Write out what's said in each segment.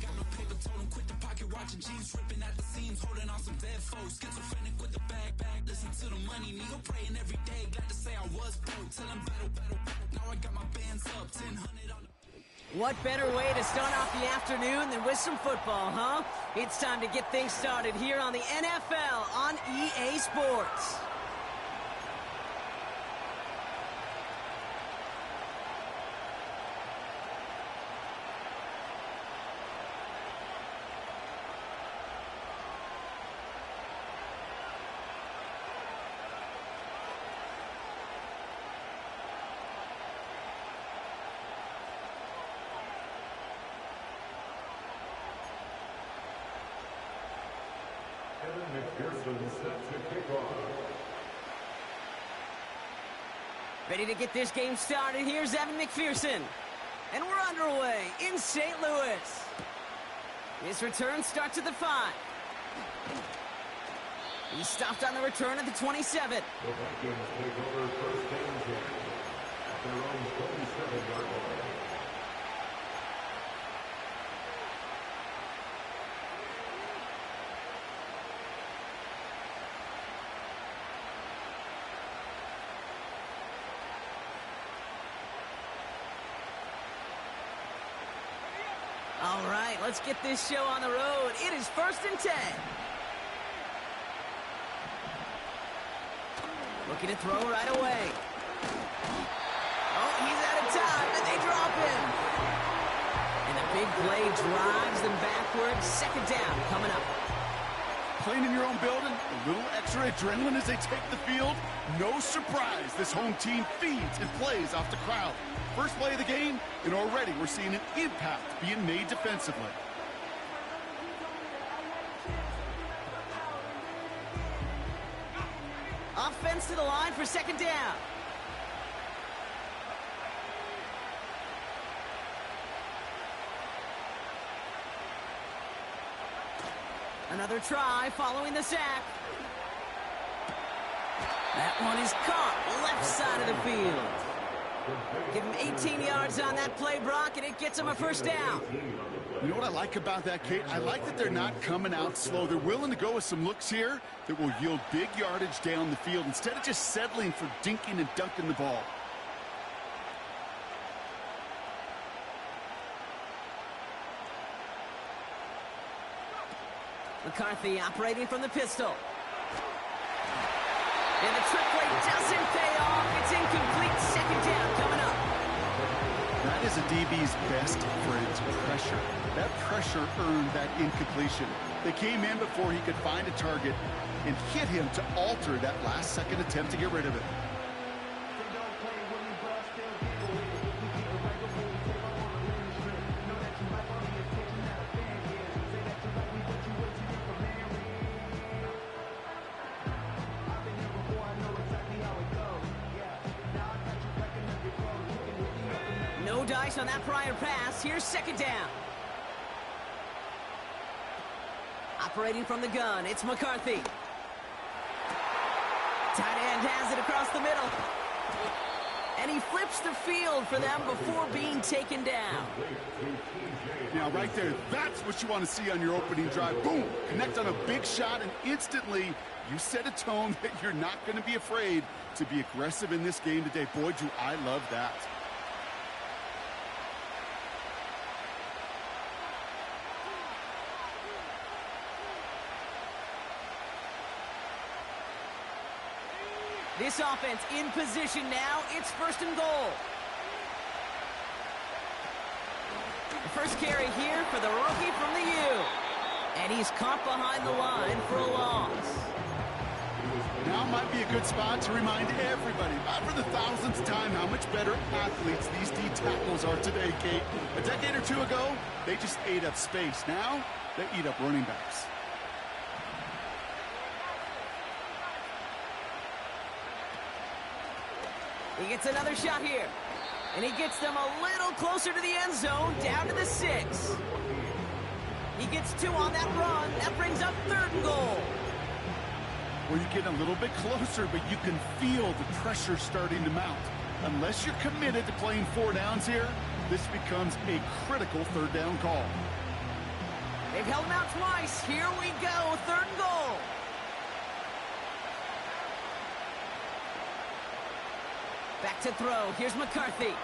Got no paper, told him quit the pocket watching jeans ripping at the seams, holding on some dead folks. Schizophrenic with the bag. Listen to the money, nigga praying every day. Glad to say I was broke. Tell him battle. Now I got my bands up, 1000 on the. What better way to start off the afternoon than with some football, huh? It's time to get things started here on the NFL on EA Sports. McPherson set to kick off. Ready to get this game started. Here's Evan McPherson. And we're underway in St. Louis. His return starts at the 5. He stopped on the return at the 27. The Vikings take over first and 10 at their own 27-yard line. All right, let's get this show on the road. It is first and 10. Looking to throw right away. Oh, he's out of time, and they drop him. And the big play drives them backwards. Second down coming up. Playing in your own building, a little extra adrenaline as they take the field. No surprise, this home team feeds and plays off the crowd. First play of the game, and already we're seeing an impact being made defensively. Offense to the line for second down. Another try following the sack. That one is caught left side of the field. Give him 18 yards on that play, Brock, and it gets him a first down. You know what I like about that, Kate? I like that they're not coming out slow. They're willing to go with some looks here that will yield big yardage down the field instead of just settling for dinking and dunking the ball. McCarthy operating from the pistol. And the trick play doesn't pay off. It's incomplete. Second down coming up. That is a DB's best friend's pressure. That pressure earned that incompletion. They came in before he could find a target and hit him to alter that last-second attempt to get rid of it. No dice on that prior pass. Here's second down. Operating from the gun, it's McCarthy. Tight end has it across the middle. And he flips the field for them before being taken down. Now, right there, that's what you want to see on your opening drive. Boom! Connect on a big shot, and instantly you set a tone that you're not going to be afraid to be aggressive in this game today. Boy, do I love that. This offense in position now. It's first and goal. The first carry here for the rookie from the U. And he's caught behind the line for a loss. Now might be a good spot to remind everybody, not for the thousandth time, how much better athletes these D tackles are today, Kate. A decade or two ago, they just ate up space. Now, they eat up running backs. He gets another shot here. And he gets them a little closer to the end zone, down to the 6. He gets 2 on that run. That brings up third and goal. Well, you get a little bit closer, but you can feel the pressure starting to mount. Unless you're committed to playing 4 downs here, this becomes a critical 3rd down call. They've held him out twice. Here we go, 3rd and goal. Back to throw. Here's McCarthy.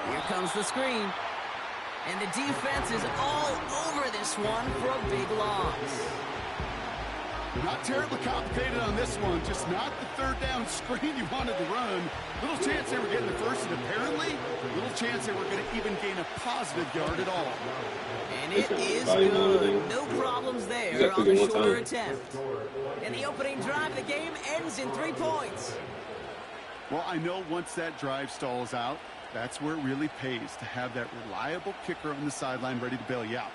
Here comes the screen. And the defense is all over this one for a big loss. Not terribly complicated on this one, just not the 3rd down screen you wanted to run. Little chance they were getting the first, and apparently, little chance they were going to even gain a positive yard at all. And it is good. No problems there on the shorter attempt. And the opening drive of the game ends in 3 points. Well, I know once that drive stalls out, that's where it really pays to have that reliable kicker on the sideline ready to bail you out.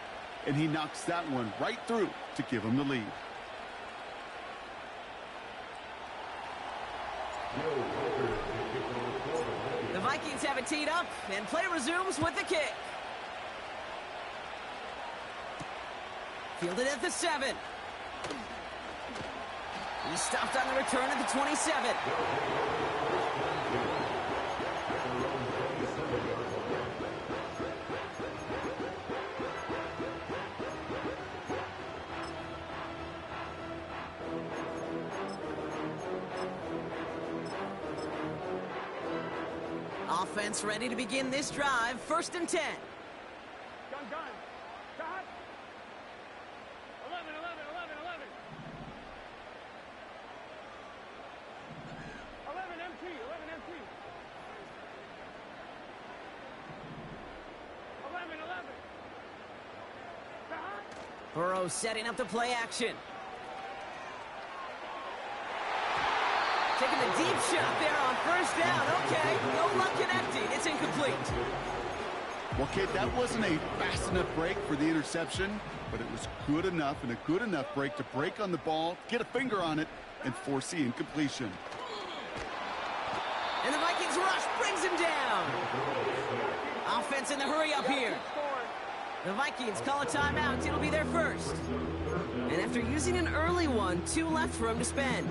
And he knocks that one right through to give him the lead. The Vikings have it teed up, and play resumes with the kick. Fielded at the 7. He stopped on the return at the 27. Offense ready to begin this drive. 1st and 10. Gun. Shot. 11. 11 MT. 11. Shot. Burrow setting up the play action. Taking the deep shot there on 1st down. Okay, no luck connecting. It's incomplete. Well, kid, that wasn't a fast enough break for the interception, but it was good enough and a good enough break to break on the ball, get a finger on it, and force the incompletion. And the Vikings rush brings him down. Offense in the hurry up here. The Vikings call a timeout. It'll be their first. And after using an early one, 2 left for him to spend.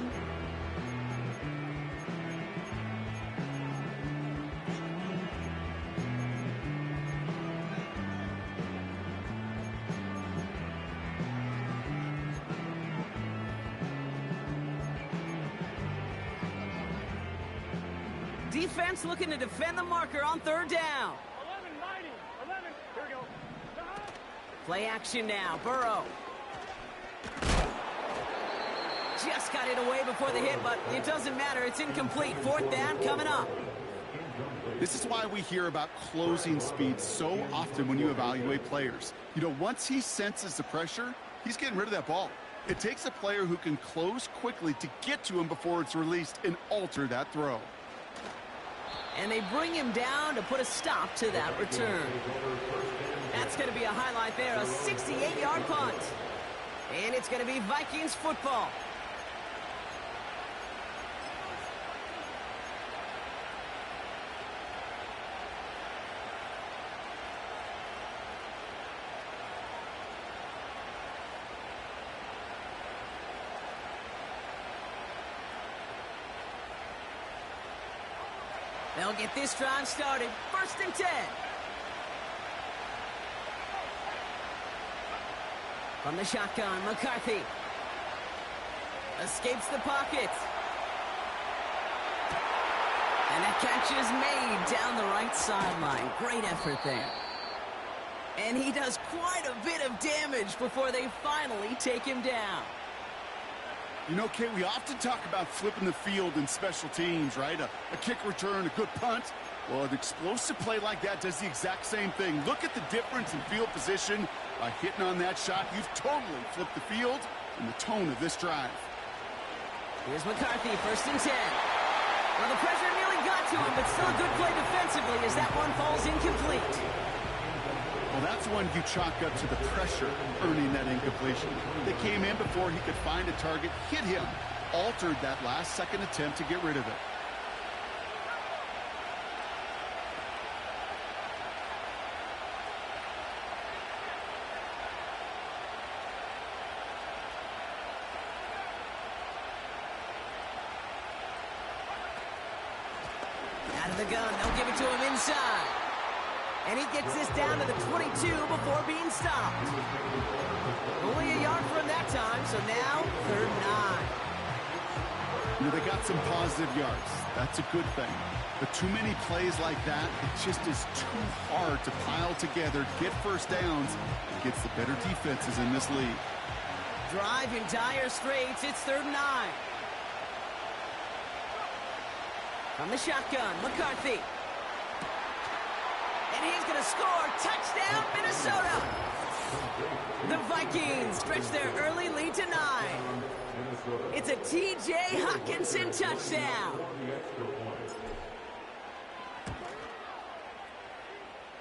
Defense looking to defend the marker on 3rd down. 11 mighty. 11. Here we go. Shot. Play action now. Burrow. Just got it away before the hit, but it doesn't matter. It's incomplete. 4th down coming up. This is why we hear about closing speed so often when you evaluate players. You know, once he senses the pressure, he's getting rid of that ball. It takes a player who can close quickly to get to him before it's released and alter that throw. And they bring him down to put a stop to that return. That's going to be a highlight there, a 68-yard punt. And it's going to be Vikings football. They'll get this drive started. 1st and 10. From the shotgun, McCarthy. Escapes the pocket. And that catch is made down the right sideline. Great effort there. And he does quite a bit of damage before they finally take him down. You know, Kate, we often talk about flipping the field in special teams, right? A kick return, a good punt. Well, an explosive play like that does the exact same thing. Look at the difference in field position. By hitting on that shot, you've totally flipped the field and the tone of this drive. Here's McCarthy, 1st and 10. Well, the pressure nearly got to him, but still a good play defensively as that one falls incomplete. Well, that's one you chalk up to the pressure earning that incompletion. They came in before he could find a target, hit him, altered that last-second attempt to get rid of it. Out of the gun, they'll give it to him inside. And he gets this down to the 22 before being stopped. Only a yard for him that time, so now 3rd and 9. You know, they got some positive yards. That's a good thing. But too many plays like that, it just is too hard to pile together, get first downs, against the better defenses in this league. Drive in dire straits, it's 3rd and 9. From the shotgun, McCarthy. And he's going to score. Touchdown, Minnesota. The Vikings stretch their early lead to 9. It's a T.J. Hockenson touchdown.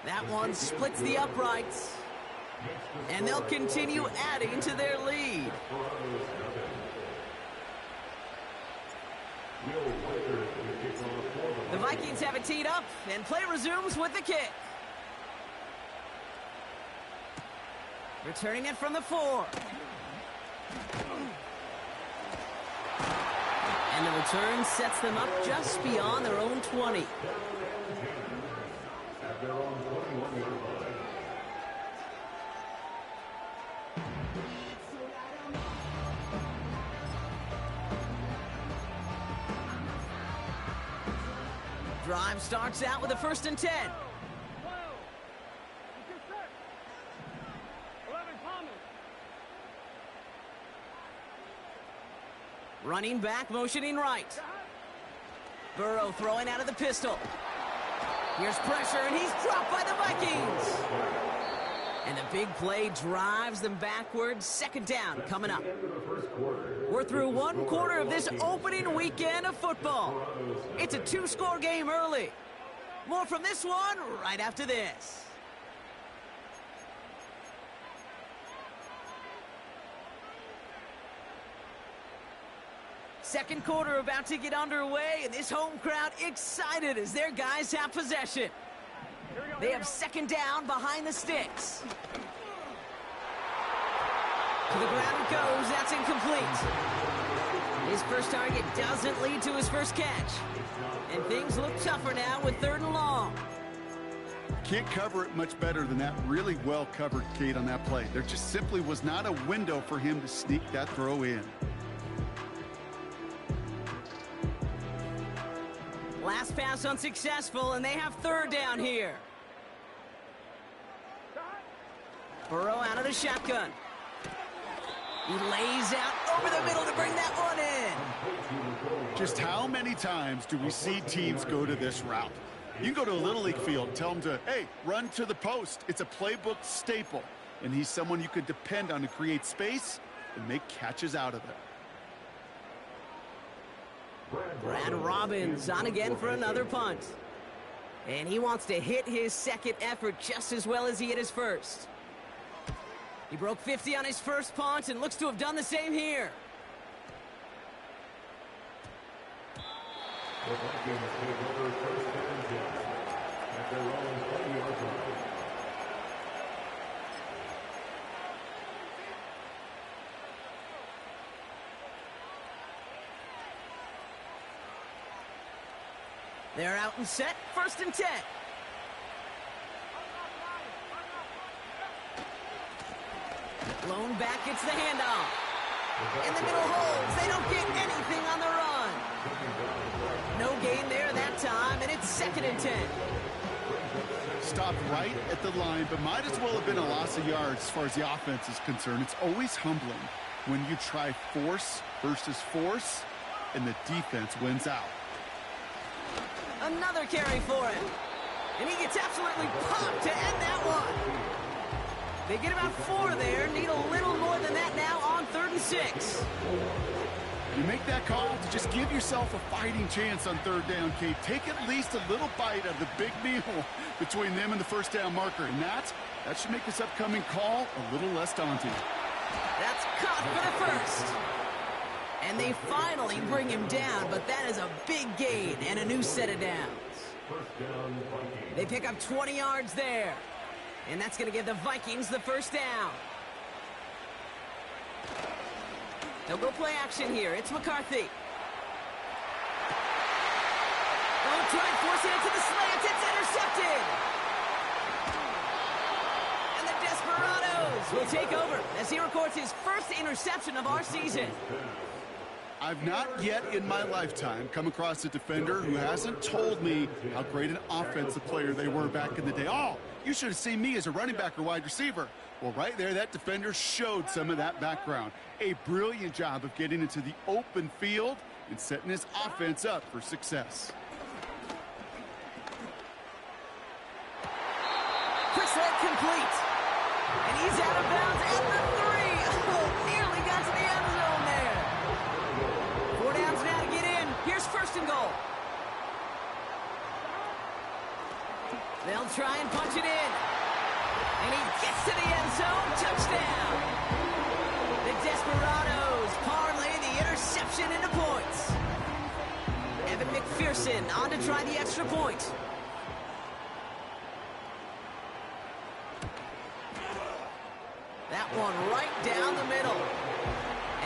That one splits the uprights. And they'll continue adding to their lead. The Vikings have it teed up, and play resumes with the kick. Returning it from the 4. And the return sets them up just beyond their own 20. At their own 21-yard line. Drive starts out with a 1st and 10. 11 Thomas. Running back, motioning right. Burrow throwing out of the pistol. Here's pressure, and he's dropped by the Vikings. And the big play drives them backwards. 2nd down coming up. We're through 1 quarter of this opening weekend of football. It's a 2-score game early. More from this one right after this. Second quarter about to get underway, and this home crowd excited as their guys have possession. They have 2nd down behind the sticks. To the ground it goes. That's incomplete. His first target doesn't lead to his first catch. And things look tougher now with 3rd and long. Can't cover it much better than that. Really well covered, Kate, on that play. There just simply was not a window for him to sneak that throw in. Last pass unsuccessful, and they have 3rd down here. Burrow out of the shotgun. He lays out over the middle to bring that one in. Just how many times do we see teams go to this route? You can go to a Little League field and tell them to, hey, run to the post. It's a playbook staple. And he's someone you could depend on to create space and make catches out of it. Brad Robbins on again for another punt. And he wants to hit his 2nd effort just as well as he hit his first. He broke 50 on his first punt and looks to have done the same here. The Vikings take over 1st and 10 at their own 20-yard line. They're out and set. 1st and 10. Blown back, it's the handoff. In the middle holds. They don't get anything on the run. No gain there that time, and it's 2nd and 10. Stopped right at the line, but might as well have been a loss of yards as far as the offense is concerned. It's always humbling when you try force versus force, and the defense wins out. Another carry for him. And he gets absolutely popped to end that one. They get about 4 there. Need a little more than that now on 3rd and 6. You make that call to just give yourself a fighting chance on 3rd down, Kate. Take at least a little bite of the big meal between them and the 1st down marker. And that should make this upcoming call a little less daunting. That's caught for the 1st. And they finally bring him down, but that is a big gain and a new set of downs. They pick up 20 yards there. And that's going to give the Vikings the 1st down. They'll go play action here. It's McCarthy. Oh, tried forcing it to the slants. It's intercepted. And the Desperados will take over as he records his first interception of our season. I've not yet in my lifetime come across a defender who hasn't told me how great an offensive player they were back in the day. Oh, you should have seen me as a running back or wide receiver. Well, right there, that defender showed some of that background. A brilliant job of getting into the open field and setting his offense up for success. Quick slant complete. And he's out of bounds at the 3. Oh, nearly got to the end zone there. 4 downs now to get in. Here's first and goal. They'll try and punch it in. And he gets to the end zone. Touchdown. The Desperados parlay the interception into points. Evan McPherson on to try the extra point. That one right down the middle.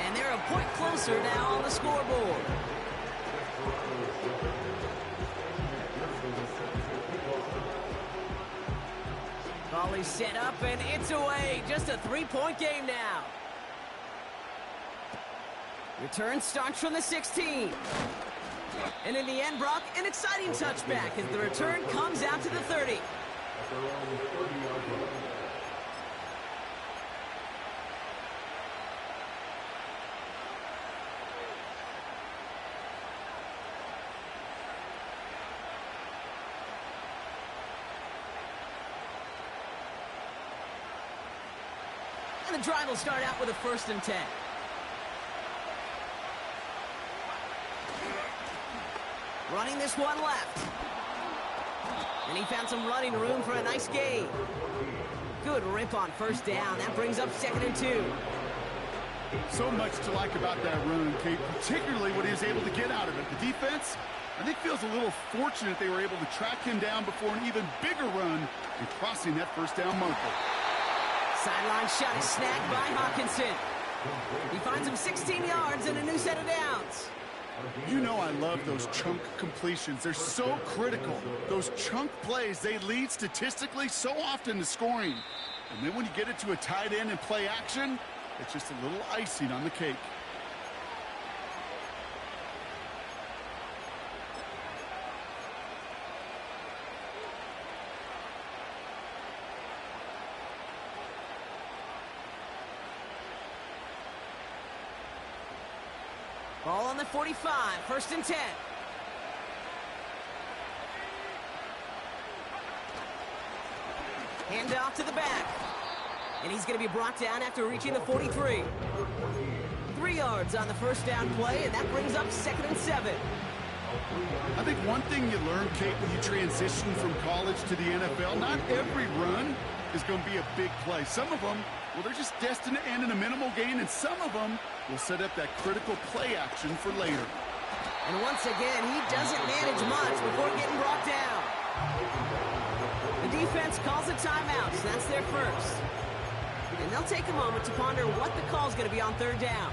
And they're a point closer now on the scoreboard. Volley set up, and it's away. Just a 3-point game now. Return starts from the 16. And in the end, Brock, an exciting touchback as the return comes out to the 30. And the drive will start out with a 1st and 10. Running this one left. And he found some running room for a nice gain. Good rip on 1st down. That brings up 2nd and 2. So much to like about that run, Kate, particularly what he was able to get out of it. The defense, I think, feels a little fortunate they were able to track him down before an even bigger run and crossing that 1st down marker. Sideline shot is snagged by Hawkinson. He finds him 16 yards and a new set of downs. You know I love those chunk completions. They're so critical. Those chunk plays, they lead statistically so often to scoring. And then when you get it to a tight end and play action, it's just a little icing on the cake. Ball on the 45, 1st and 10. Hand off to the back. And he's going to be brought down after reaching the 43. 3 yards on the 1st down play, and that brings up 2nd and 7. I think one thing you learn, Kate, when you transition from college to the NFL, not every run is going to be a big play. Some of them, well, they're just destined to end in a minimal gain, and some of them will set up that critical play action for later. And once again, he doesn't manage much before getting brought down. The defense calls a timeout, so that's their first. And they'll take a moment to ponder what the call is going to be on 3rd down.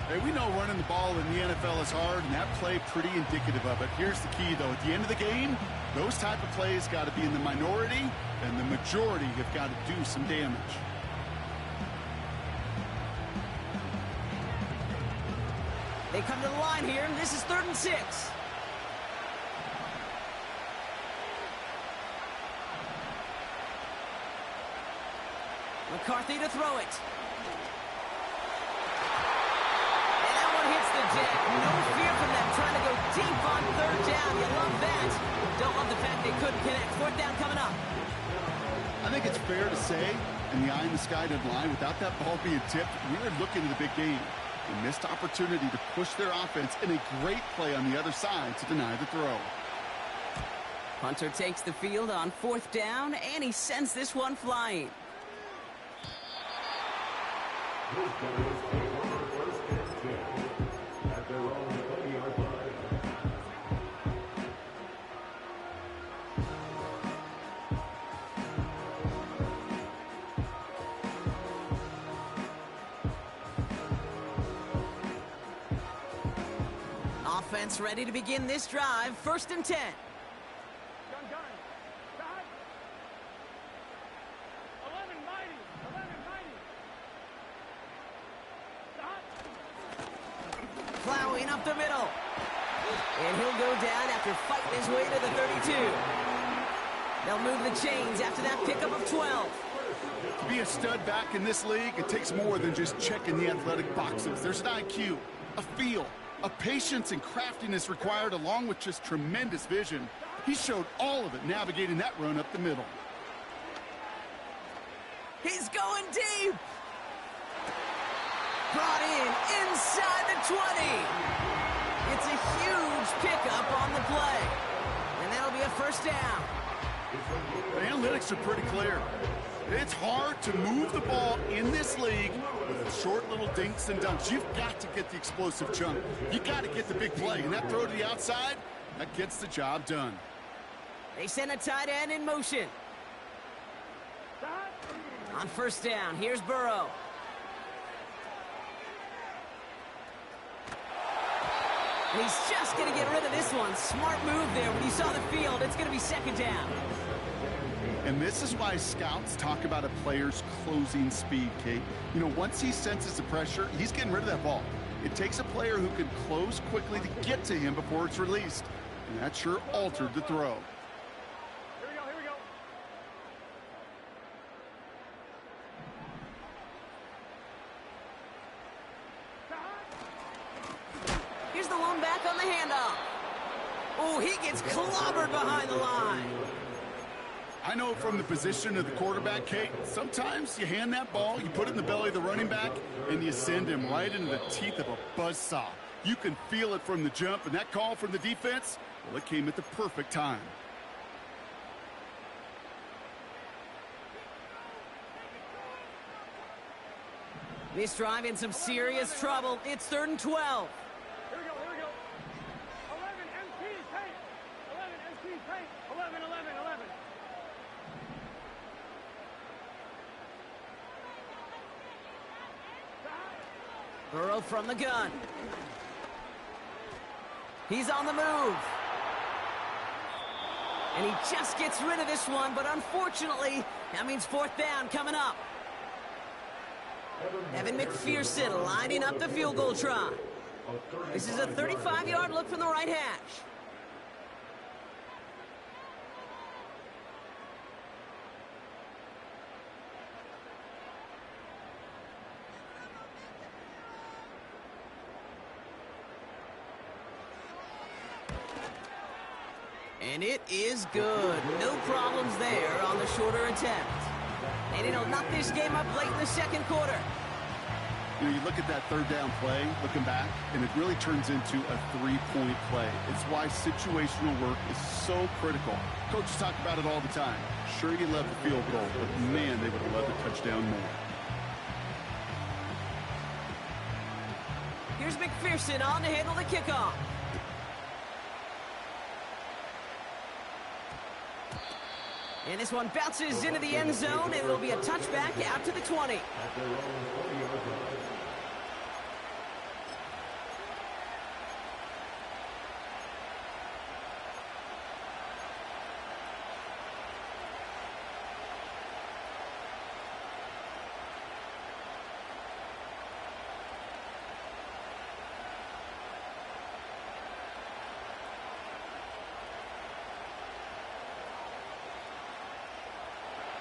Hey, we know running the ball in the NFL is hard, and that play pretty indicative of it. Here's the key, though. At the end of the game, those type of plays got to be in the minority, and the majority have got to do some damage. They come to the line here, and this is 3rd and 6. McCarthy to throw it. And that one hits the deck. No fear from them trying to go deep on 3rd down. You love that. Don't love the fact they couldn't connect. 4th down coming up. I think it's fair to say, in the eye-in-the-sky deadline, without that ball being tipped, we were looking at a big game. A missed opportunity to push their offense and a great play on the other side to deny the throw. Hunter takes the field on 4th down, and he sends this one flying. At their own 20-yard line. Defense ready to begin this drive. 1st and 10. Gun. Stop. 11 mighty. Stop. Plowing up the middle. And he'll go down after fighting his way to the 32. They'll move the chains after that pickup of 12. To be a stud back in this league, it takes more than just checking the athletic boxes. There's an IQ, a feel, a patience and craftiness required along with just tremendous vision. He showed all of it navigating that run up the middle. He's going deep. Brought in inside the 20. It's a huge pickup on the play. And that'll be a 1st down. The analytics are pretty clear. It's hard to move the ball in this league with short little dinks and dunks. You've got to get the explosive jump. You got to get the big play. And that throw to the outside, that gets the job done. They send a tight end in motion. On 1st down, here's Burrow. And he's just going to get rid of this one. Smart move there. When you saw the field, it's going to be 2nd down. And this is why scouts talk about a player's closing speed, Kate. You know, once he senses the pressure, he's getting rid of that ball. It takes a player who can close quickly to get to him before it's released. And that sure altered the throw. Here we go. Here's the lone back on the handoff. Oh, he gets clobbered behind the line. I know from the position of the quarterback, Kate, sometimes you hand that ball, you put it in the belly of the running back, and you send him right into the teeth of a buzzsaw. You can feel it from the jump, and that call from the defense, well, it came at the perfect time. This drive in some serious trouble. It's 3rd and 12. Here we go. 11 MT tank. 11 MT tank. 11. Burrow from the gun. He's on the move. And he just gets rid of this one, but unfortunately, that means 4th down coming up. Evan McPherson lining up the field goal try. This is a 35-yard look from the right hash. And it is good. No problems there on the shorter attempt. And it'll knock this game up late in the 2nd quarter. You know, you look at that 3rd down play, looking back, and it really turns into a 3-point play. It's why situational work is so critical. Coaches talk about it all the time. Sure, you love the field goal, but man, they would have loved a touchdown more. Here's McPherson on to handle the kickoff. And this one bounces into the end zone, and it'll be a touchback out to the 20. At their own 20-yard line.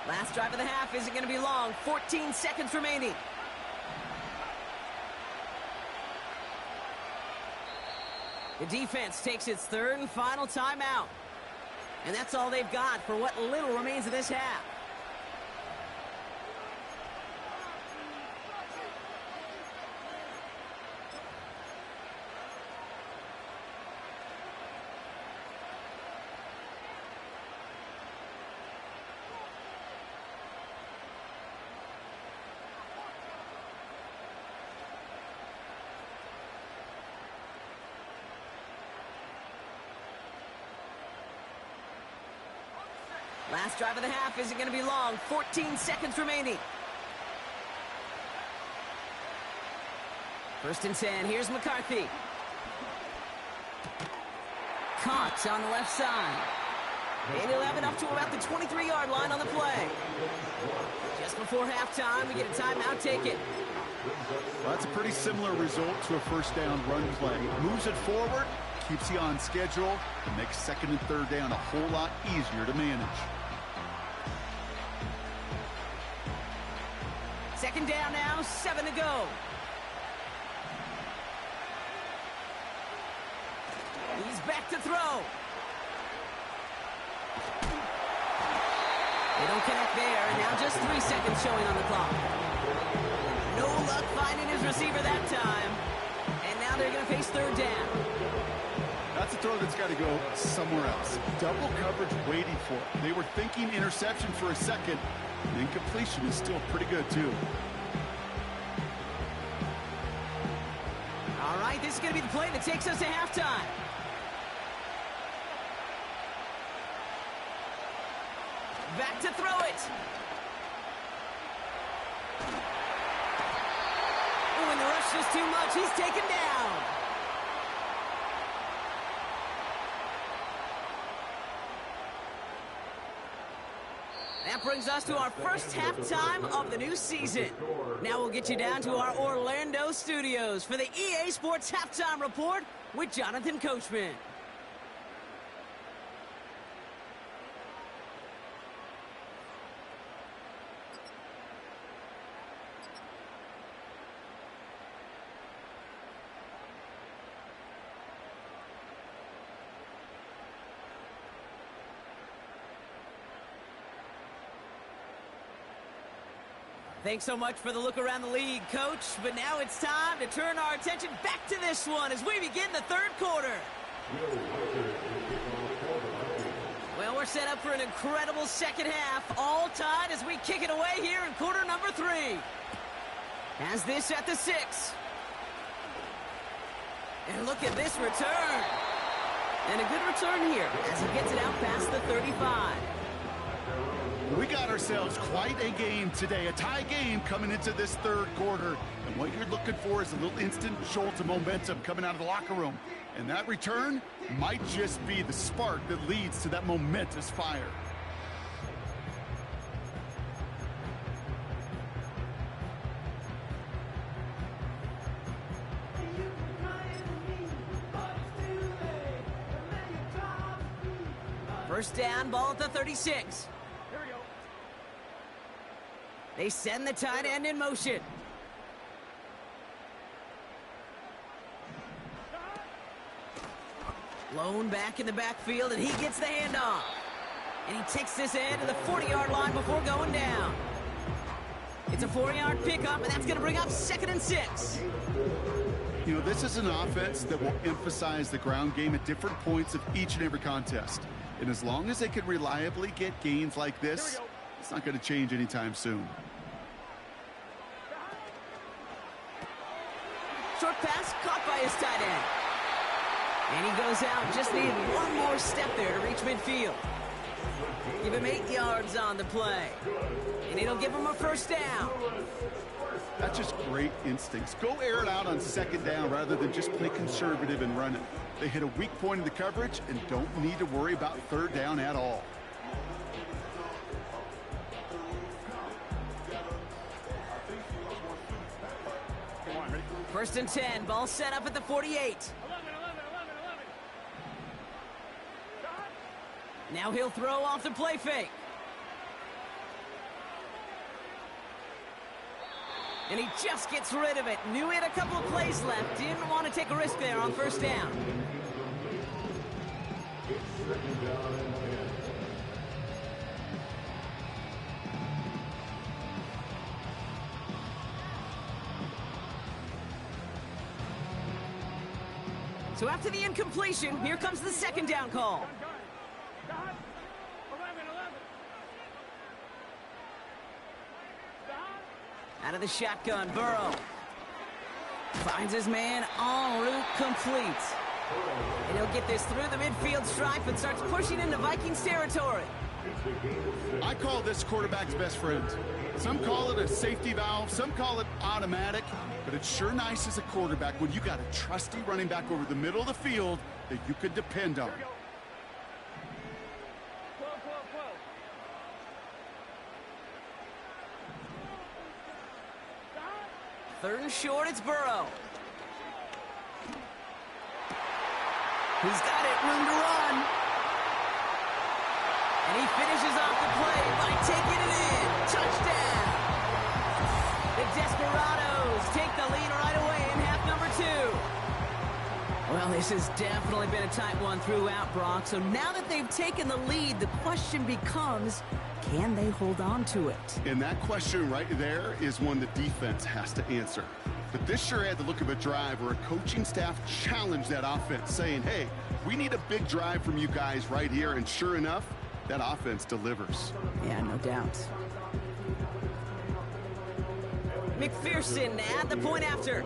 Last drive of the half isn't going to be long. 14 seconds remaining. The defense takes its 3rd and final timeout. And that's all they've got for what little remains of this half. Last drive of the half isn't going to be long. 14 seconds remaining. 1st and 10. Here's McCarthy. caught on the left side. And he'll have it up to about the 23-yard line on the play. Just before halftime, we get a timeout taken. Well, that's a pretty similar result to a first down run play. Moves it forward, keeps you on schedule, and makes second and third down a whole lot easier to manage. Second down now, 7 to go. He's back to throw. They don't connect there, and now just 3 seconds showing on the clock. No luck finding his receiver that time. And now they're going to face third down. That's a throw that's got to go somewhere else. Double coverage waiting for it. They were thinking interception for a second. The incompletion is still pretty good, too. All right, this is going to be the play that takes us to halftime. Back to throw it. Oh, and the rush is too much. He's taken down. That brings us to our first halftime of the new season. Now we'll get you down to our Orlando studios for the EA Sports Halftime Report with Jonathan Coachman. Thanks so much for the look around the league, Coach. But now it's time to turn our attention back to this one as we begin the third quarter. Well, we're set up for an incredible second half, all tied as we kick it away here in quarter number 3. Has this at the 6. And look at this return. And a good return here as he gets it out past the 35. We got ourselves quite a game today, a tie game coming into this third quarter. And what you're looking for is a little instant jolt of momentum coming out of the locker room. And that return might just be the spark that leads to that momentous fire. First down, ball at the 36. They send the tight end in motion. Lone back in the backfield, and he gets the handoff. And he takes this in to the 40-yard line before going down. It's a 4-yard pickup, and that's going to bring up 2nd and 6. You know, this is an offense that will emphasize the ground game at different points of each and every contest. And as long as they can reliably get gains like this, it's not going to change anytime soon. Short pass caught by his tight end. And he goes out. Just needed one more step there to reach midfield. Give him 8 yards on the play. And it'll give him a first down. That's just great instincts. Go air it out on second down rather than just play conservative and run it. They hit a weak point in the coverage and don't need to worry about third down at all. First and 10, ball set up at the 48. Now he'll throw off the play fake. And he just gets rid of it. Knew he had a couple of plays left. Didn't want to take a risk there on first down. So after the incompletion, here comes the second down call. Out of the shotgun, Burrow finds his man en route complete. And he'll get this through the midfield stripe and starts pushing into Vikings territory. I call this quarterback's best friend. Some call it a safety valve, some call it automatic. but it's sure nice as a quarterback when you got a trusty running back over the middle of the field that you could depend on. 12, 12, 12. Stop. Third and short, it's Burrow. He's got it, room to run. And he finishes off the play by taking it in. Touchdown! The Desperados take the lead right away in half number 2. Well, this has definitely been a tight one throughout, Brock. So now that they've taken the lead, the question becomes, can they hold on to it? And that question right there is one the defense has to answer. But this sure had the look of a drive where a coaching staff challenged that offense, saying, hey, we need a big drive from you guys right here. And sure enough, that offense delivers. Yeah, no doubt. McPherson at the point after.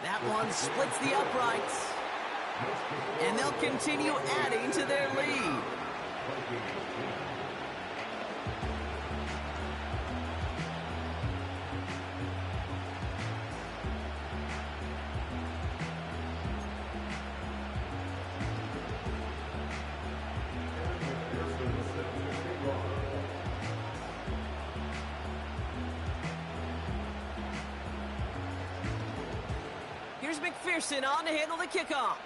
That one splits the uprights. And they'll continue adding to their lead. Here's McPherson on to handle the kickoff.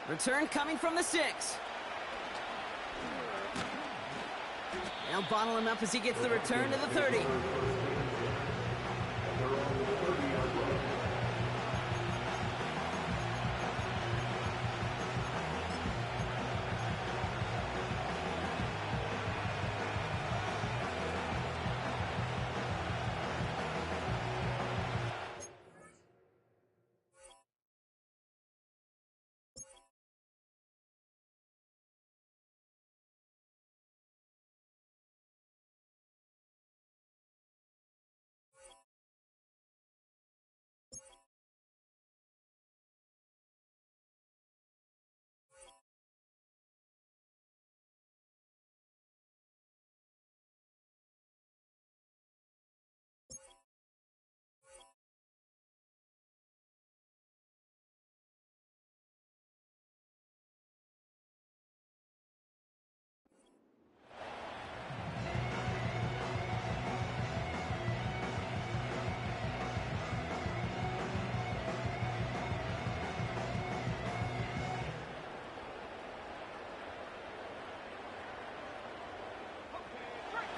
Return coming from the 6. They'll bottle him up as he gets the return to the 30.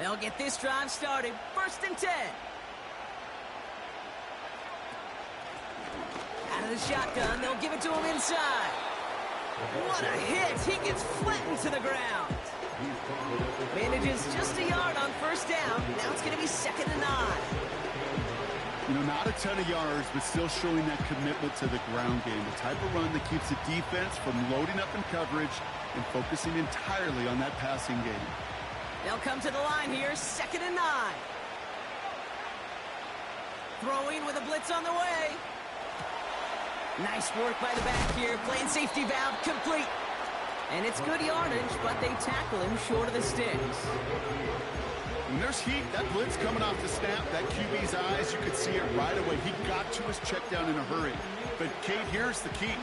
They'll get this drive started. 1st and 10. Out of the shotgun, they'll give it to him inside. What a hit. He gets flattened to the ground. Manages just a yard on 1st down. Now it's going to be 2nd and 9. You know, not a ton of yards, but still showing that commitment to the ground game. The type of run that keeps the defense from loading up in coverage and focusing entirely on that passing game. They'll come to the line here, 2nd and 9. Throwing with a blitz on the way. Nice work by the back here, playing safety valve complete. And it's good yardage, but they tackle him short of the sticks. When there's heat, that blitz coming off the snap, that QB's eyes, you could see it right away. He got to his check down in a hurry. But, Kate, here's the key.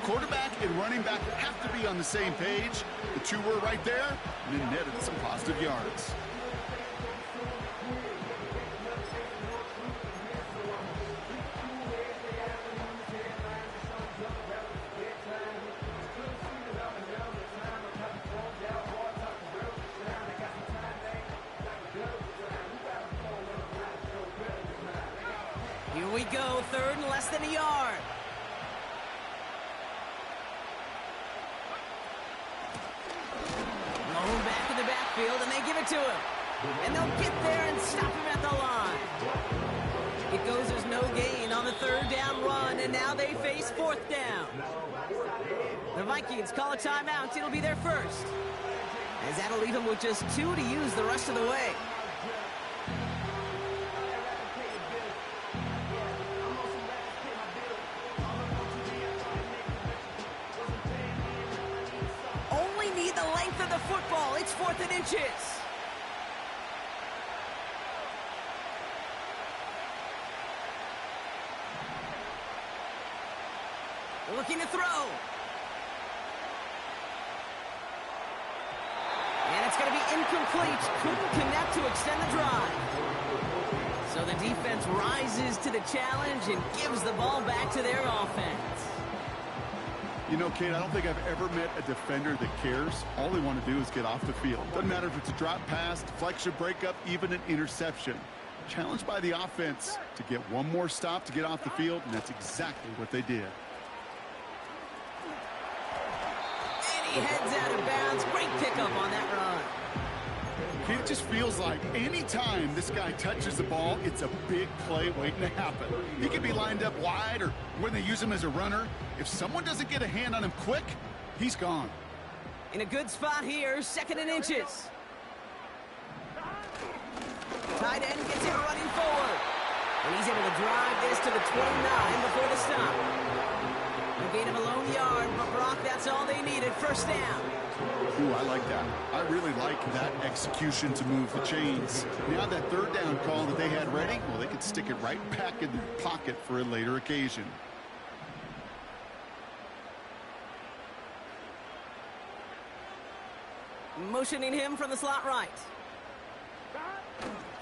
Quarterback and running back have to be on the same page. The two were right there, and it netted some positive yards. Here we go, 3rd and less than a yard. Blown back in the backfield, and they give it to him. And they'll get there and stop him at the line. It goes as no gain on the 3rd down run, and now they face 4th down. The Vikings call a timeout. It'll be their first, as that'll leave them with just 2 to use the rest of the way. football. It's 4th and inches. Looking to throw. And it's going to be incomplete. Couldn't connect to extend the drive. So the defense rises to the challenge and gives the ball back to their offense. You know, Kate, I don't think I've ever met a defender that cares. All they want to do is get off the field. Doesn't matter if it's a drop pass, deflection, breakup, even an interception. Challenged by the offense to get one more stop to get off the field, and that's exactly what they did. And he heads out of bounds. Great pickup on that run. It just feels like any time this guy touches the ball, it's a big play waiting to happen. He could be lined up wide, or when they use him as a runner, if someone doesn't get a hand on him quick, he's gone. In a good spot here, 2nd and inches. Tight end gets him running forward. And he's able to drive this to the 29 before the stop. A gain of a lone yard, but Brock, that's all they needed. 1st down. Ooh, I like that. I really like that execution to move the chains. Now that 3rd down call that they had ready, well, they could stick it right back in their pocket for a later occasion. Motioning him from the slot right.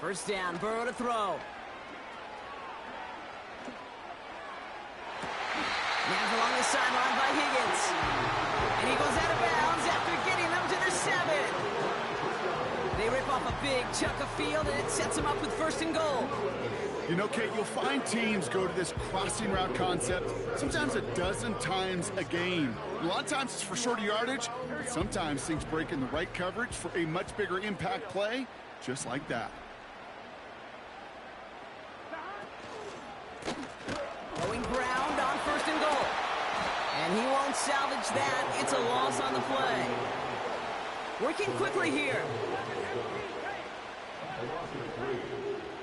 1st down, Burrow to throw. Now along the sideline by Higgins. And he goes out of bounds after getting them to the 7. They rip off a big chunk of field, and it sets them up with 1st and goal. You know, Kate, you'll find teams go to this crossing route concept sometimes a dozen times a game. A lot of times it's for shorter yardage, but sometimes things break in the right coverage for a much bigger impact play, just like that. Going ground on 1st and goal. And he won't salvage that. It's a loss on the play. Working quickly here. A loss of 3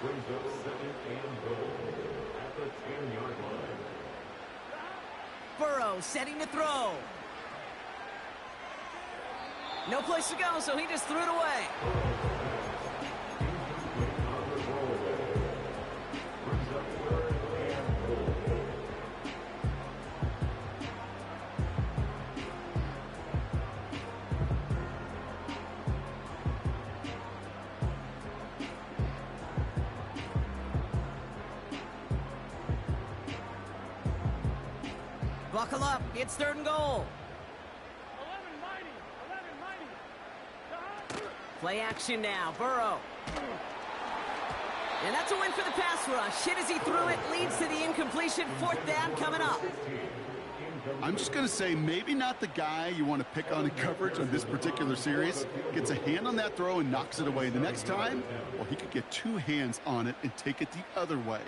brings up 2nd and goal at the 10-yard line. Burrow setting to throw. No place to go, so he just threw it away. Buckle up. It's 3rd and goal. 11 mighty. Play action now. Burrow. And that's a win for the pass rush. Hit as he threw it. Leads to the incompletion. 4th down coming up. I'm just going to say maybe not the guy you want to pick on in coverage on this particular series. Gets a hand on that throw and knocks it away. The next time, well, he could get 2 hands on it and take it the other way.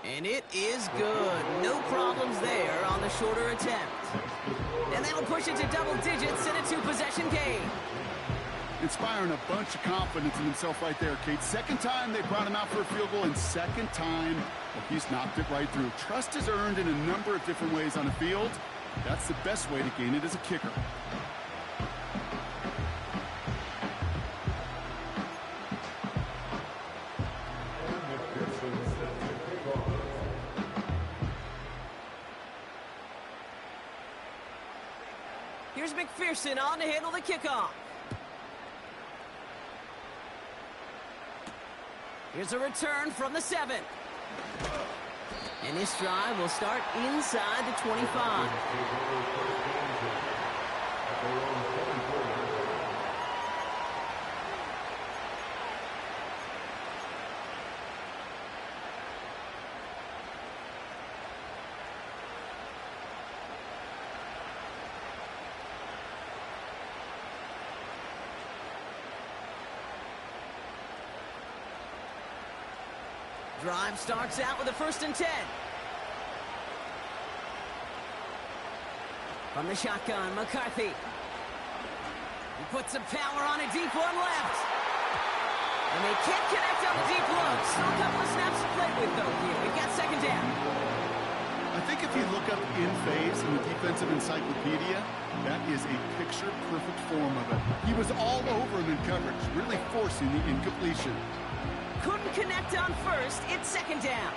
And it is good. No problems there on the shorter attempt. And that'll push it to double digits in a 2-possession game. Inspiring a bunch of confidence in himself right there, Kate. 2nd time they brought him out for a field goal, and 2nd time, well, he's knocked it right through. Trust is earned in a number of different ways on the field. That's the best way to gain it as a kicker. Here's McPherson on to handle the kickoff. Here's a return from the 7. And this drive will start inside the 25. Drive starts out with a 1st and 10. From the shotgun, McCarthy. He puts some power on a deep one left. And they can't connect on the deep look. Still a couple of snaps to play with, though, here. We've got second down. I think if you look up in phase in the defensive encyclopedia, that is a picture-perfect form of it. He was all over him in coverage, really forcing the incompletion. Couldn't connect on first. It's second down.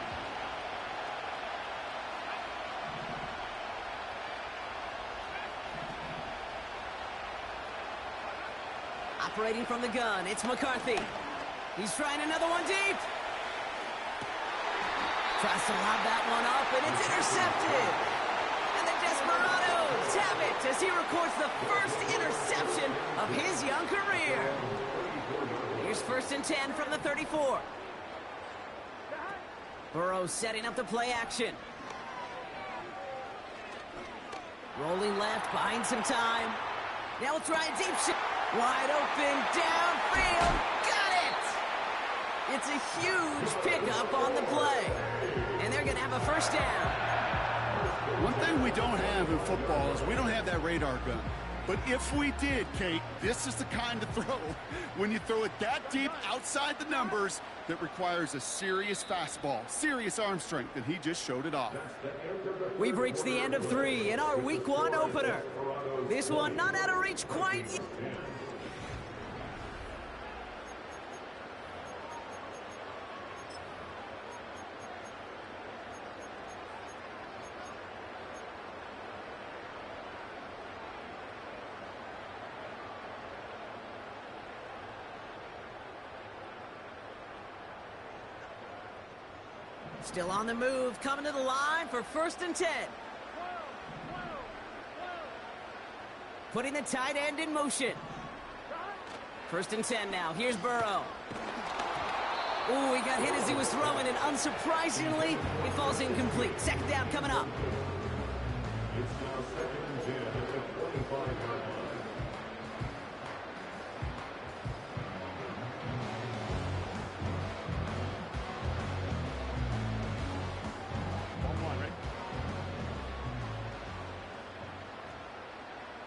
Operating from the gun, it's McCarthy. He's trying another one deep. Tries to lob that one up, and it's intercepted. And the Desperados have it as he records the first interception of his young career. Here's 1st and 10 from the 34. Burrow setting up the play action. Rolling left, buying some time. Now we'll try a deep shot. Wide open, downfield, got it! It's a huge pickup on the play. And they're going to have a first down. One thing we don't have in football is we don't have that radar gun. But if we did, Kate, this is the kind of throw, when you throw it that deep outside the numbers, that requires a serious fastball, serious arm strength, and he just showed it off. We've reached the end of 3 in our Week 1 opener. This one not out of reach quite yet. Still on the move, coming to the line for 1st and 10. Putting the tight end in motion. 1st and 10 now. Here's Burrow. Ooh, he got hit as he was throwing, and unsurprisingly, it falls incomplete. Second down coming up. It's now 2nd and 10 at the 25-yard line.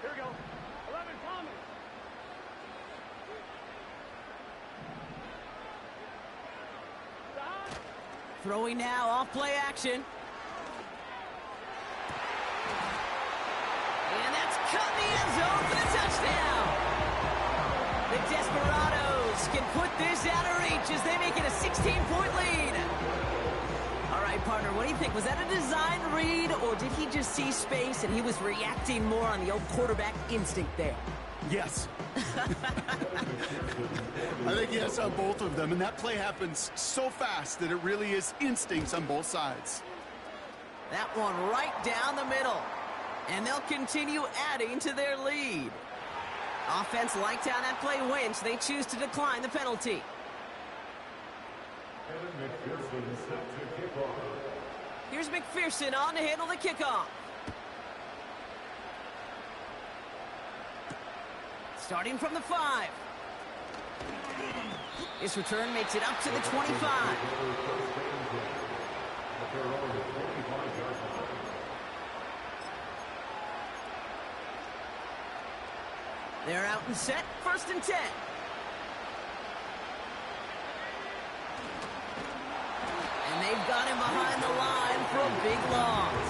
Here we go. 11, Thomas. Throwing now, off play action. And that's cut in the end zone for the touchdown. The Desperados can put this out of reach as they make it a 16-point lead. All right, partner, what do you think? Was that a design read, or did he just see space and he was reacting more on the old quarterback instinct there? Yes. I think yes on both of them, and that play happens so fast that it really is instincts on both sides. That one right down the middle. And they'll continue adding to their lead. Offense liked how that play went, so they choose to decline the penalty. Evan McPherson set to kick off. Here's McPherson on to handle the kickoff. Starting from the 5. This return makes it up to the 25. They're out and set, 1st and 10. And they've got him behind the line for a big loss.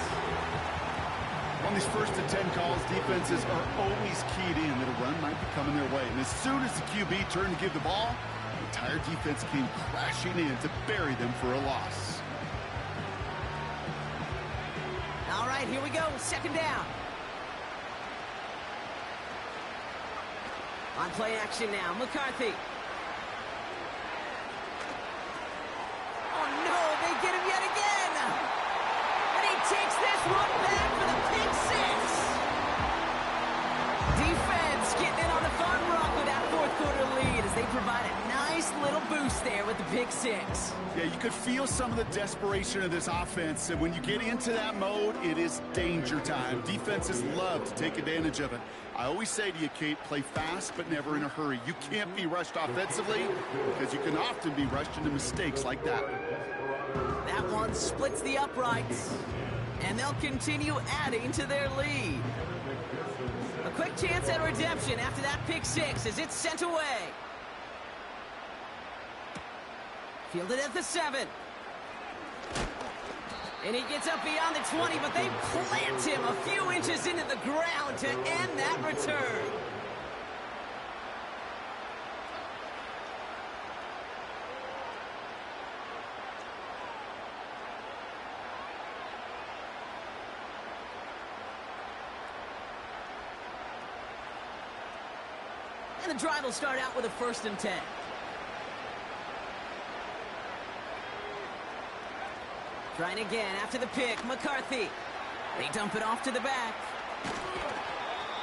On these 1st and 10 calls, defenses are always keyed in that a run might be coming their way. And as soon as the QB turned to give the ball, the entire defense came crashing in to bury them for a loss. All right, here we go, 2nd down. On play action now, McCarthy. Oh no, they get him yet again! And he takes this one back for the pick 6! Defense getting in on the fun rock with that 4th quarter lead as they provide a nice little boost there with the pick 6. Yeah, you could feel some of the desperation of this offense, and when you get into that mode, it is danger time. Defenses love to take advantage of it. I always say to you, Kate, play fast but never in a hurry. You can't be rushed offensively because you can often be rushed into mistakes like that. That one splits the uprights, and they'll continue adding to their lead. A quick chance at redemption after that pick 6 as it's sent away. Fielded at the 7. And he gets up beyond the 20, but they plant him a few inches into the ground to end that return. And the drive will start out with a 1st and 10. Trying again after the pick, McCarthy. They dump it off to the back.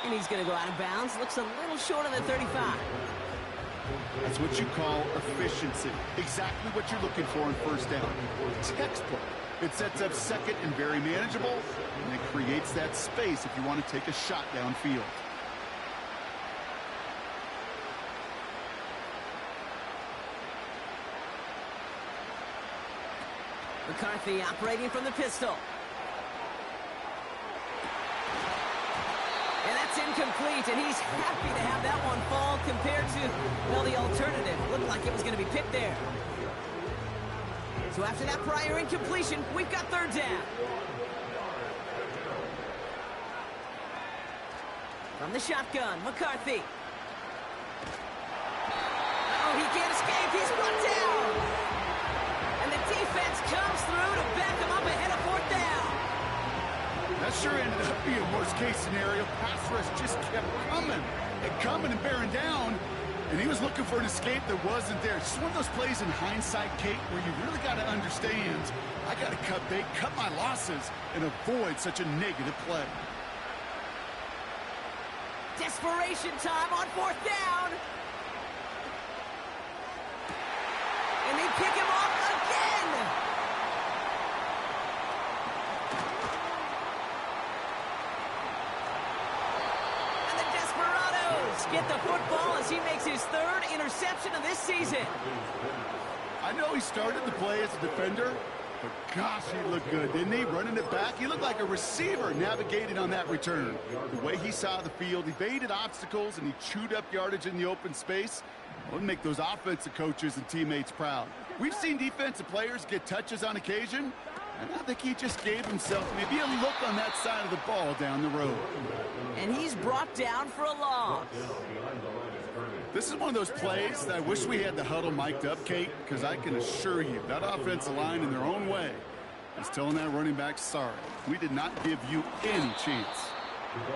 And he's going to go out of bounds. Looks a little short of the 35. That's what you call efficiency. Exactly what you're looking for in 1st down. Textbook. It sets up 2nd and very manageable, and it creates that space if you want to take a shot downfield. McCarthy operating from the pistol. And that's incomplete, and he's happy to have that one fall compared to, well, the alternative. Looked like it was going to be picked there. So after that prior incompletion, we've got 3rd down. From the shotgun, McCarthy. Oh, he can't escape. He's brought down. And the defense comes through to back him up ahead of 4th down. That sure ended up being a worst-case scenario. Pass rush just kept coming and bearing down, and he was looking for an escape that wasn't there. Just one of those plays in hindsight, Kate, where you really got to understand, I got to cut bait, cut my losses, and avoid such a negative play. Desperation time on 4th down. And they pick him off again. And the Desperados get the football as he makes his 3rd interception of this season. I know he started the play as a defender, but gosh, he looked good, didn't he? Running it back, he looked like a receiver navigating on that return. The way he saw the field, evaded obstacles, and he chewed up yardage in the open space. Would make those offensive coaches and teammates proud. We've seen defensive players get touches on occasion, and I think he just gave himself maybe a look on that side of the ball down the road. And he's brought down for a loss. This is one of those plays that I wish we had the huddle mic'd up, Kate, because I can assure you that offensive line in their own way is telling that running back, sorry, we did not give you any chance.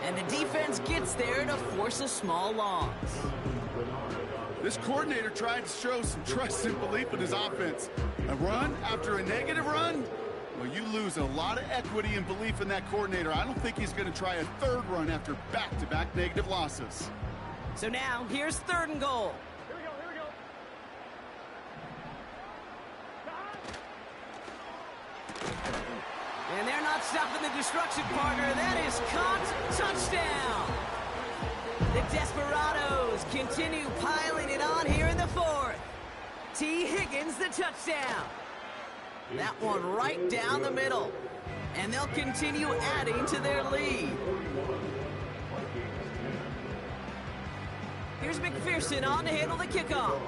And the defense gets there to force a small loss. This coordinator tried to show some trust and belief in his offense. A run after a negative run? Well, you lose a lot of equity and belief in that coordinator. I don't think he's going to try a 3rd run after back-to-back negative losses. So now, here's 3rd and goal. Here we go. And they're not stopping the destruction, partner. That is caught. Touchdown. The Desperados continue piling it on here in the 4th. T. Higgins, the touchdown. That one right down the middle. And they'll continue adding to their lead. Here's McPherson on to handle the kickoff.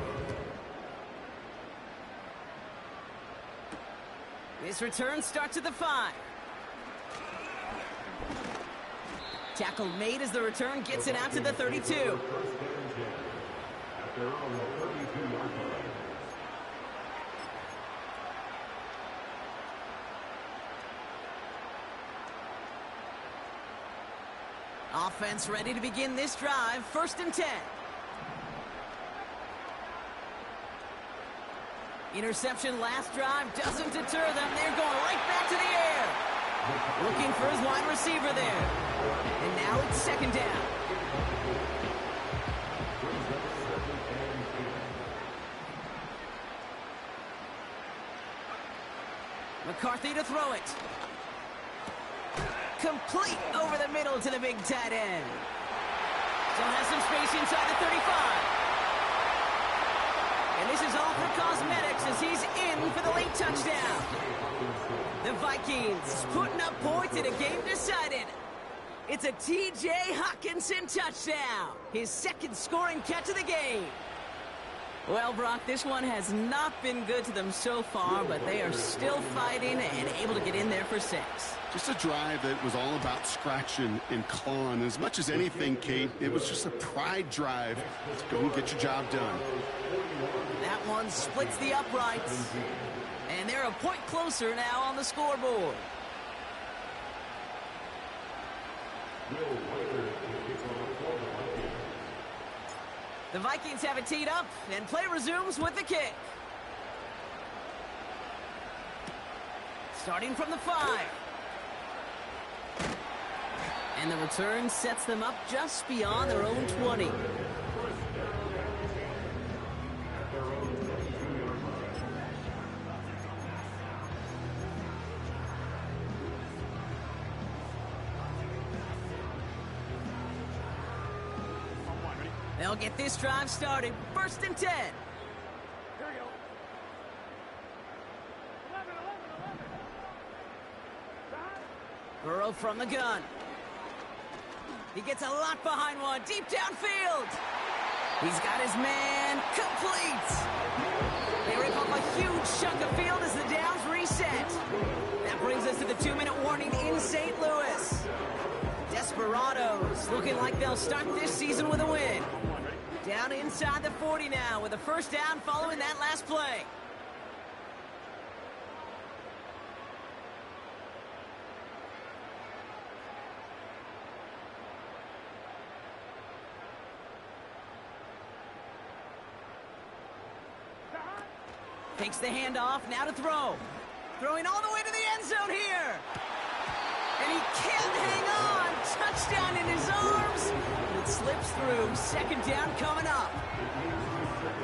This return starts at the 5. Tackle made as the return gets it out to the 32. Offense ready to begin this drive. 1st and 10. Interception last drive doesn't deter them. They're going right back to the air. Looking for his wide receiver there. And now it's 2nd down. McCarthy to throw it. Complete over the middle to the big tight end. Still has some space inside the 35. And this is all for cosmetics as he's in for the late touchdown. The Vikings putting up points in a game decided. It's a T.J. Hockenson touchdown. His 2nd scoring catch of the game. Well, Brock, this one has not been good to them so far, but they are still fighting and able to get in there for 6. Just a drive that was all about scratching and clawing. As much as anything, Kate, it was just a pride drive to go and get your job done. That one splits the uprights. And they're a point closer now on the scoreboard. The Vikings have it teed up, and play resumes with the kick. Starting from the 5. And the return sets them up just beyond their own 20. They'll get this drive started. 1st and 10. Here we go. 11. Burrow from the gun. He gets a lot behind one. Deep downfield. He's got his man complete. They rip up a huge chunk of field as the downs reset. That brings us to the 2-minute warning in St. Louis. Desperados looking like they'll start this season with a win. Down inside the 40 now with a 1st down following that last play. Takes the handoff, now to throw. Throwing all the way to the end zone here. And he can't hang on. Touchdown in his arms. It slips through. 2nd down coming up.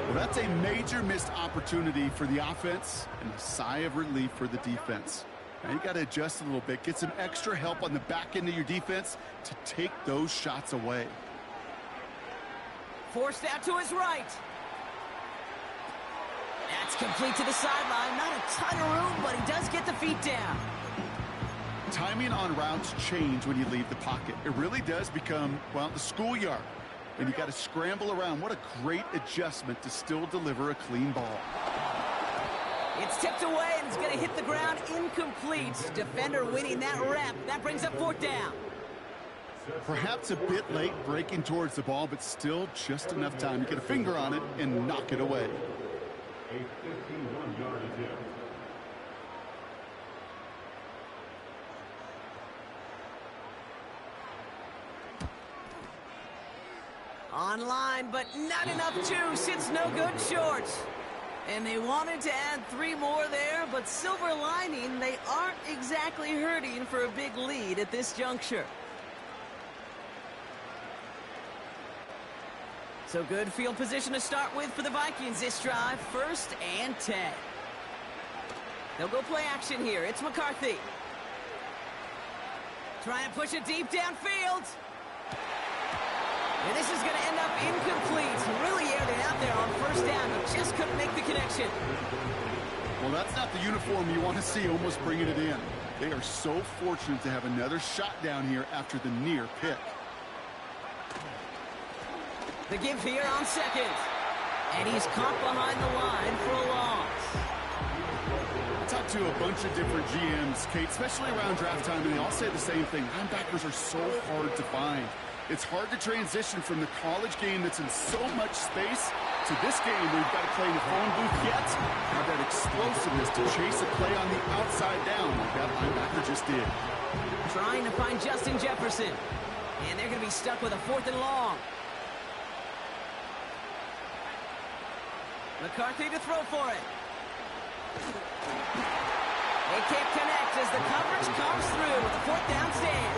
Well, that's a major missed opportunity for the offense and a sigh of relief for the defense. Now you got to adjust a little bit, get some extra help on the back end of your defense to take those shots away. Forced out to his right. That's complete to the sideline. Not a ton of room, but he does get the feet down. Timing on routes change when you leave the pocket. It really does become, well, the schoolyard. And you got to scramble around. What a great adjustment to still deliver a clean ball. It's tipped away and it's going to hit the ground incomplete. Defender winning that rep. That brings up 4th down. Perhaps a bit late breaking towards the ball, but still just enough time to get a finger on it and knock it away. A 51-yard attempt. Online, but not enough juice. It's no good short. And they wanted to add 3 more there, but silver lining, they aren't exactly hurting for a big lead at this juncture. So good field position to start with for the Vikings this drive. 1st and 10. They'll go play action here. It's McCarthy. Trying to push it deep downfield. And this is going to end up incomplete. Really aired it out there on 1st down, but just couldn't make the connection. Well, that's not the uniform you want to see almost bringing it in. They are so fortunate to have another shot down here after the near pick. The give here on 2nd. And he's caught behind the line for a loss. I talked to a bunch of different GMs, Kate, especially around draft time, and they all say the same thing. Linebackers are so hard to find. It's hard to transition from the college game that's in so much space to this game where you've got to play in the phone booth yet. Have that explosiveness to chase a play on the outside down like that linebacker just did. Trying to find Justin Jefferson. And they're going to be stuck with a 4th and long. McCarthy to throw for it. They can't connect as the coverage comes through with a 4th down stand.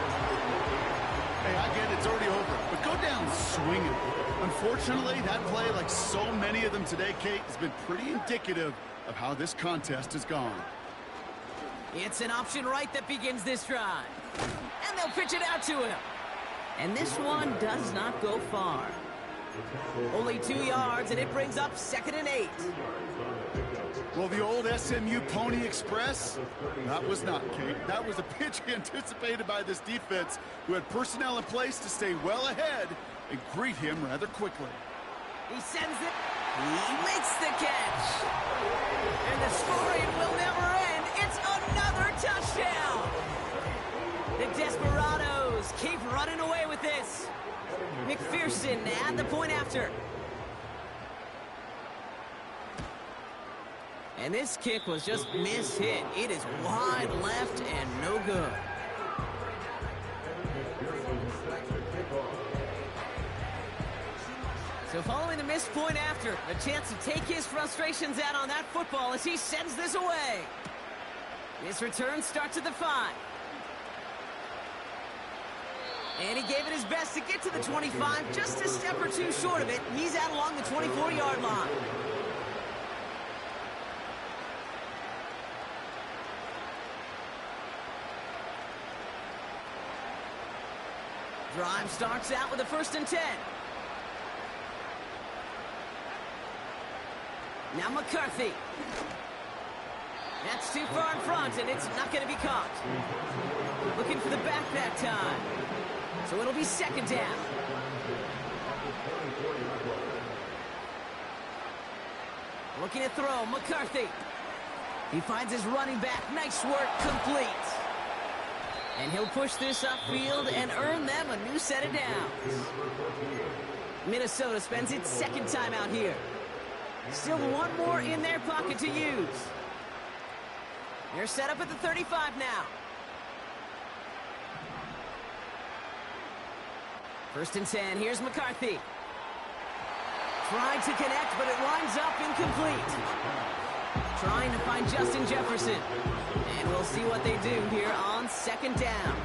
Hey, I get it, it's already over, but go down swinging. Unfortunately, that play, like so many of them today, Kate, has been pretty indicative of how this contest has gone. It's an option right that begins this drive. And they'll pitch it out to him. And this one does not go far. Only 2 yards, and it brings up 2nd and 8. Well, the old SMU Pony Express, that was not, Kate. That was a pitch anticipated by this defense who had personnel in place to stay well ahead and greet him rather quickly. He sends it. He makes the catch. And the scoring will never end. It's another touchdown. The Desperados keep running away with this. McPherson at the point after. And this kick was just mishit. It is wide left and no good. So following the missed point after, a chance to take his frustrations out on that football as he sends this away. This return starts at the 5. And he gave it his best to get to the 25, just a step or two short of it. He's out along the 24-yard line. Drive starts out with a 1st and 10. Now McCarthy. That's too far in front, and it's not going to be caught. Looking for the back that time. So it'll be 2nd down. Looking to throw, McCarthy. He finds his running back. Nice work, complete. And he'll push this upfield and earn them a new set of downs. Minnesota spends its 2nd time out here. Still one more in their pocket to use. They're set up at the 35 now. 1st and 10. Here's McCarthy. Trying to connect, but it winds up incomplete. Trying to find Justin Jefferson. And we'll see what they do here on 2nd down.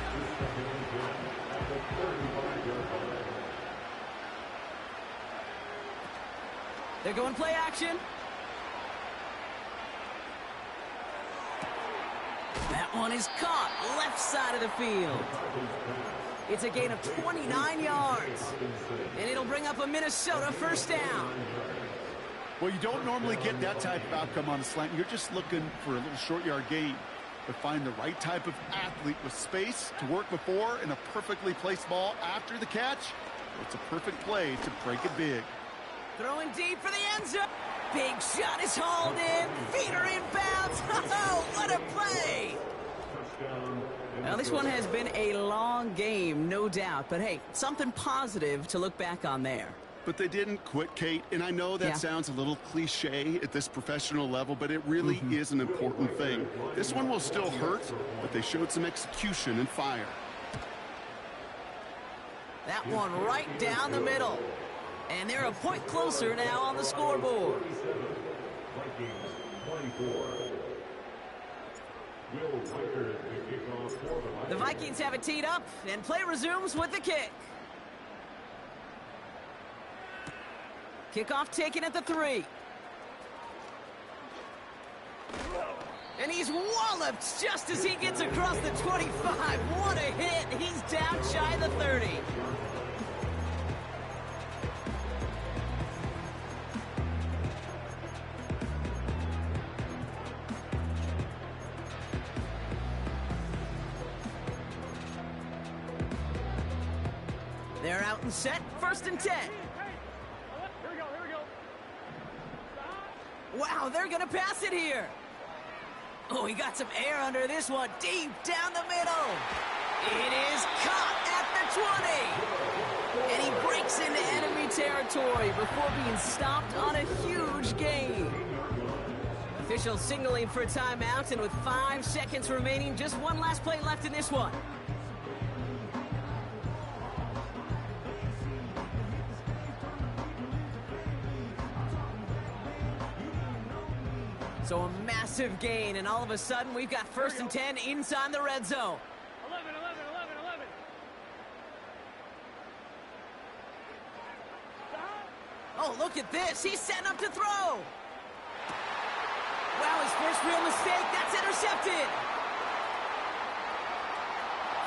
They're going play action. That one is caught left side of the field. It's a gain of 29 yards. And it'll bring up a Minnesota 1st down. Well, you don't normally get that type of outcome on a slant. You're just looking for a little short yard gain. But find the right type of athlete with space to work before and a perfectly placed ball after the catch. It's a perfect play to break it big. Throwing deep for the end zone. Big shot is hauled in. Feet are inbounds. Oh, what a play. Now, this one has been a long game, no doubt. But, hey, something positive to look back on there. But they didn't quit, Kate, and I know that sounds a little cliche at this professional level, but it really is an important thing. This one will still hurt, but they showed some execution and fire. That one right down the middle. And they're a point closer now on the scoreboard. The Vikings have it teed up, and play resumes with the kick. Kickoff taken at the 3. And he's walloped just as he gets across the 25. What a hit. He's down shy of the 30. They're out and set. 1st and 10. Here we go. Wow, they're going to pass it here. Oh, he got some air under this one. Deep down the middle. It is caught at the 20. And he breaks into enemy territory before being stopped on a huge gain. Officials signaling for a timeout, and with 5 seconds remaining, just one last play left in this one. So a massive gain, and all of a sudden we've got 1st and 10 inside the red zone. 11. Oh, look at this. He's setting up to throw. Wow, his first real mistake. That's intercepted.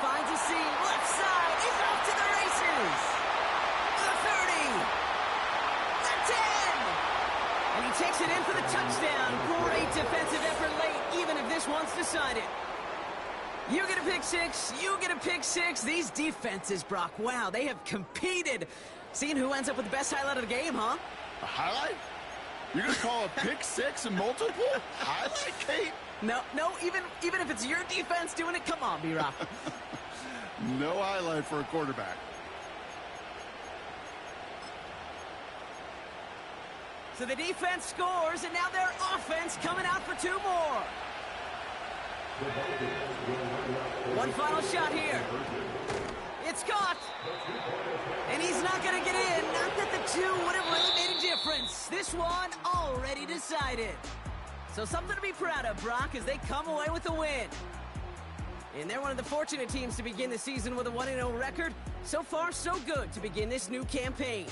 Finds a seam. Left side. He's off to the races. The 30. The 10. And he takes it in for the touchdown. Great defensive effort late, even if this one's decided. You get a pick six. You get a pick six. These defenses, Brock, wow, they have competed. Seeing who ends up with the best highlight of the game, huh? A highlight? You're going to call a pick six and multiple? Highlight, Kate? No, even if it's your defense doing it, come on, B-Rock. No highlight for a quarterback. So the defense scores, and now their offense coming out for two more. One final shot here. It's caught. And he's not going to get in. Not that the two would have really made a difference. This one already decided. So something to be proud of, Brock, as they come away with a win. And they're one of the fortunate teams to begin the season with a 1-0 record. So far, so good to begin this new campaign.